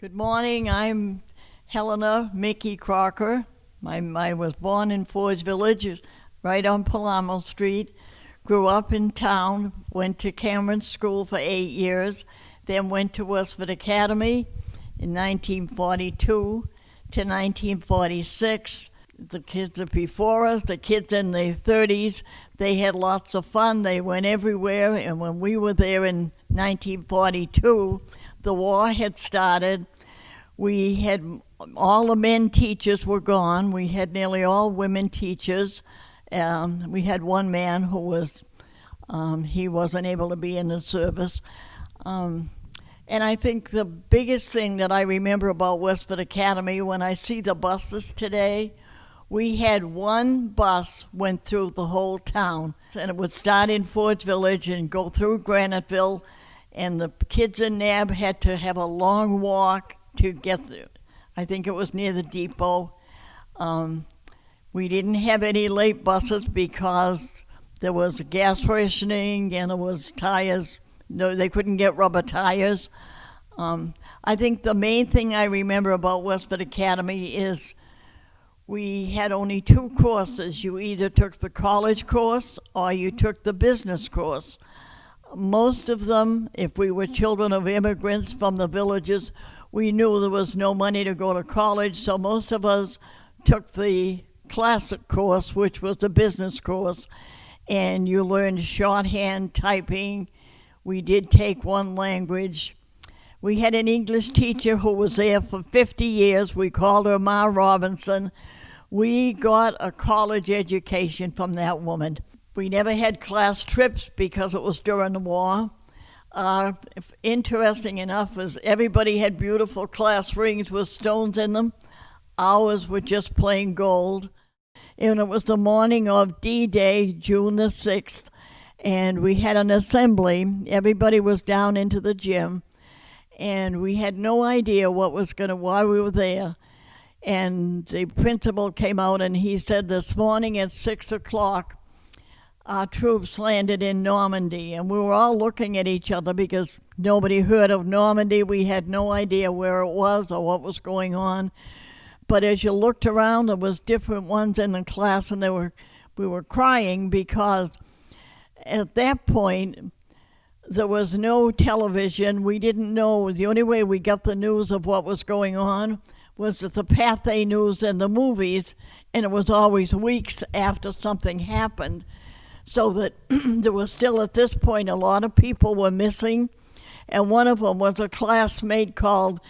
Good morning. I'm Helena Mickey Crocker. I was born in Forge Village, right on Palamo Street. Grew up in town, went to Cameron School for 8 years, then went to Westford Academy in 1942 to 1946. The kids are before us, the kids in their 30s, they had lots of fun. They went everywhere, and when we were there in 1942, the war had started. We had all the men teachers were gone. We had nearly all women teachers. We had one man who was, he wasn't able to be in the service. And I think the biggest thing that I remember about Westford Academy, when I see the buses today, we had one bus went through the whole town. And it would start in Forge Village and go through Graniteville. And the kids in NAB had to have a long walk to get there. I think it was near the depot. We didn't have any late buses because there was gas rationing and there was tires. No, they couldn't get rubber tires. I think the main thing I remember about Westford Academy is we had only 2 courses. You either took the college course or you took the business course. Most of them, if we were children of immigrants from the villages, we knew there was no money to go to college, so most of us took the classic course, which was the business course, and you learned shorthand, typing. We did take one language. We had an English teacher who was there for 50 years. We called her Ma Robinson. We got a college education from that woman. We never had class trips because it was during the war. Interesting enough is everybody had beautiful class rings with stones in them. Ours were just plain gold. And it was the morning of D-Day, June the 6th, and we had an assembly. Everybody was down into the gym, and we had no idea why we were there. And the principal came out and he said, this morning at 6 o'clock, our troops landed in Normandy, and we were all looking at each other because nobody heard of Normandy. We had no idea where it was or what was going on. But as you looked around, there was different ones in the class, and we were crying because at that point, there was no television. We didn't know. The only way we got the news of what was going on was the Pathé News and the movies, and it was always weeks after something happened. So that there was still, at this point, a lot of people were missing. And one of them was a classmate called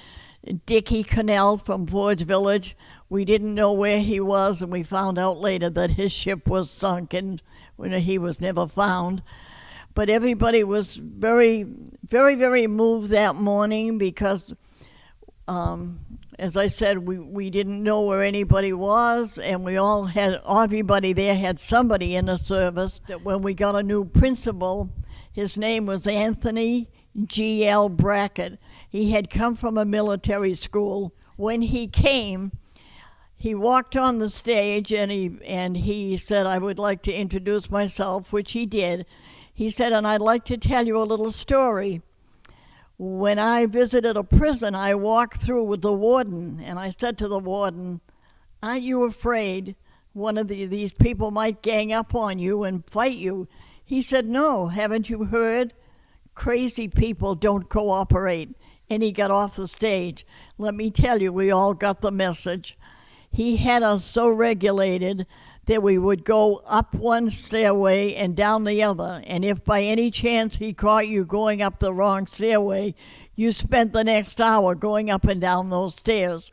Dickie Cannell from Forge Village. We didn't know where he was, and we found out later that his ship was sunk and he was never found. But everybody was very, very, very moved that morning because as I said, we didn't know where anybody was, and everybody there had somebody in the service. That when we got a new principal, his name was Anthony G.L. Brackett. He had come from a military school. When he came, he walked on the stage and he said, I would like to introduce myself, which he did. He said, and I'd like to tell you a little story. When I visited a prison, I walked through with the warden, and I said to the warden, aren't you afraid one of these people might gang up on you and fight you? He said, no, haven't you heard? Crazy people don't cooperate. And he got off the stage. Let me tell you, we all got the message. He had us so regulated that we would go up one stairway and down the other. And if by any chance he caught you going up the wrong stairway, you spent the next hour going up and down those stairs.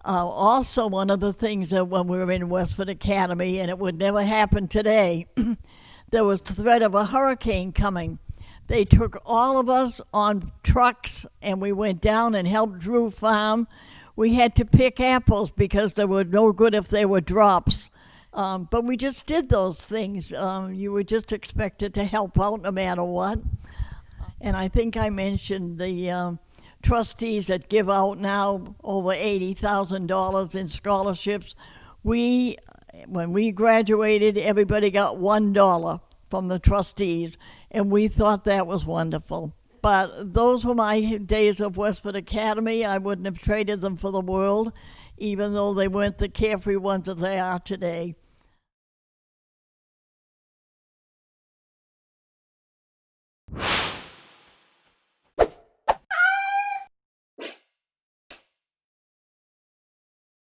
Also, one of the things that when we were in Westford Academy, and it would never happen today, there was the threat of a hurricane coming. They took all of us on trucks, and we went down and helped Drew farm. We had to pick apples because they were no good if they were drops. But we just did those things. You were just expected to help out no matter what. And I think I mentioned the trustees that give out now over $80,000 in scholarships. When we graduated, everybody got $1 from the trustees, and we thought that was wonderful. But those were my days of Westford Academy. I wouldn't have traded them for the world, even though they weren't the carefree ones that they are today.